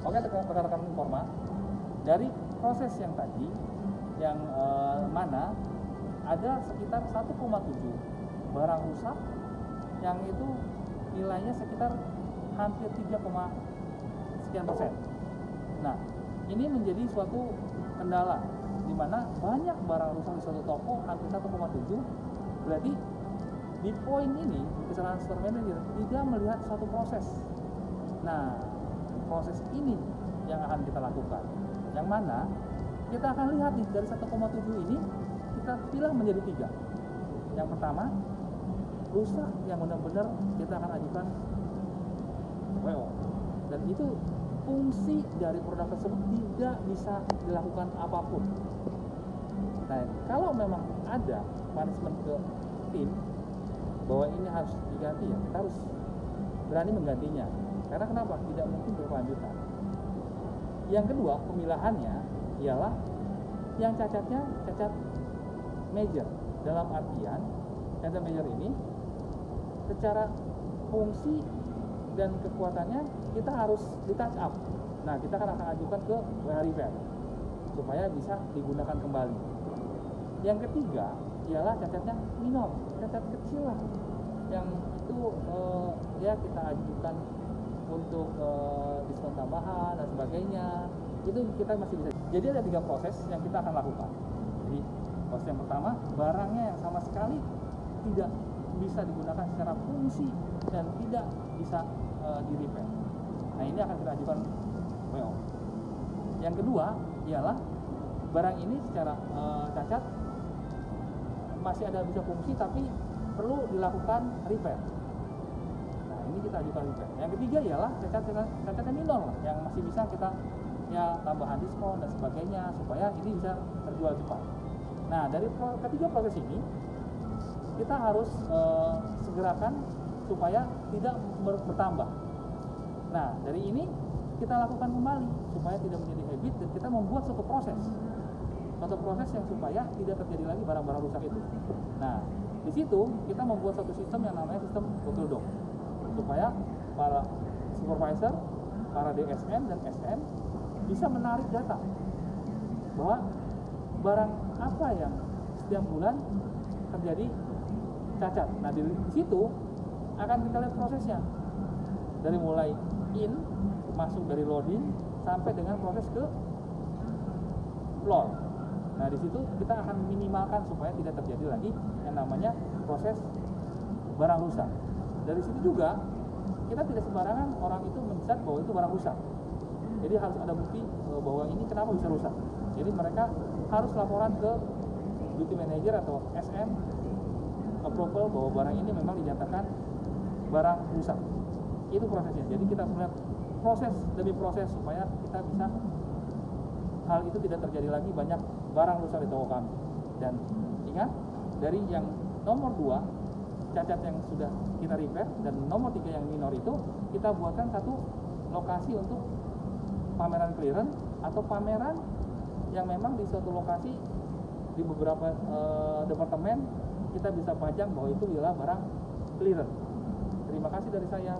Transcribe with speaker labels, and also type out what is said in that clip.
Speaker 1: Oke rekan-rekan informa, dari proses yang tadi yang mana ada sekitar 1,7 barang rusak yang itu nilainya sekitar hampir 3, sekian persen. Nah, ini menjadi suatu kendala di mana banyak barang rusak di suatu toko hampir 1,7. Berarti di poin ini kesalahan store manager tidak melihat suatu proses. Nah, proses ini yang akan kita lakukan, yang mana kita akan lihat nih dari 1,7 ini kita pilih menjadi 3. Yang pertama, rusak yang benar-benar kita akan ajukan WO, dan itu fungsi dari produk tersebut tidak bisa dilakukan apapun. Nah, kalau memang ada punishment ke tim bahwa ini harus diganti, ya kita harus berani menggantinya. Karena kenapa? Tidak mungkin berkelanjutan. Yang kedua, pemilahannya ialah yang cacatnya cacat major. Dalam artian cacat major ini secara fungsi dan kekuatannya kita harus di touch up. Nah, kita akan ajukan ke WH repair supaya bisa digunakan kembali. Yang ketiga ialah cacatnya minor, cacat kecil lah, yang itu ya kita ajukan untuk diskon tambahan dan sebagainya. Itu kita masih bisa. Jadi ada 3 proses yang kita akan lakukan. Jadi proses yang pertama, barangnya yang sama sekali tidak bisa digunakan secara fungsi dan tidak bisa di repair. Nah, ini akan kita ajukan WO. Yang kedua ialah barang ini secara cacat masih ada bisa fungsi tapi perlu dilakukan repair. Nah, ini kita ajukan repair. Yang ketiga ialah cacatnya minor lah, yang masih bisa kita ya tambahan diskon dan sebagainya supaya ini bisa terjual cepat. Nah, dari ketiga proses ini kita harus segerakan supaya tidak bertambah. Nah, dari ini kita lakukan kembali supaya tidak menjadi habit, dan kita membuat suatu proses yang supaya tidak terjadi lagi barang-barang rusak itu. Nah, di situ kita membuat satu sistem yang namanya sistem bottle dog, supaya para supervisor, para DSM dan SM bisa menarik data bahwa barang apa yang setiap bulan terjadi cacat. Nah, di situ akan kita lihat prosesnya dari mulai in, masuk dari loading sampai dengan proses ke floor. Nah, di situ kita akan minimalkan supaya tidak terjadi lagi yang namanya proses barang rusak. Dari situ juga kita tidak sembarangan orang itu mencat bahwa itu barang rusak. Jadi harus ada bukti bahwa ini kenapa bisa rusak. Jadi mereka harus laporan ke duty manager atau SM approval bahwa barang ini memang dinyatakan barang rusak. Itu prosesnya. Jadi kita melihat proses demi proses supaya kita bisa hal itu tidak terjadi lagi banyak barang rusak di toko kami. Dan ingat, dari yang nomor 2 cacat yang sudah kita repair dan nomor 3 yang minor itu kita buatkan satu lokasi untuk pameran clearance atau pameran yang memang di suatu lokasi di beberapa departemen kita bisa pajang bahwa itu adalah barang clearance. Terima kasih dari saya.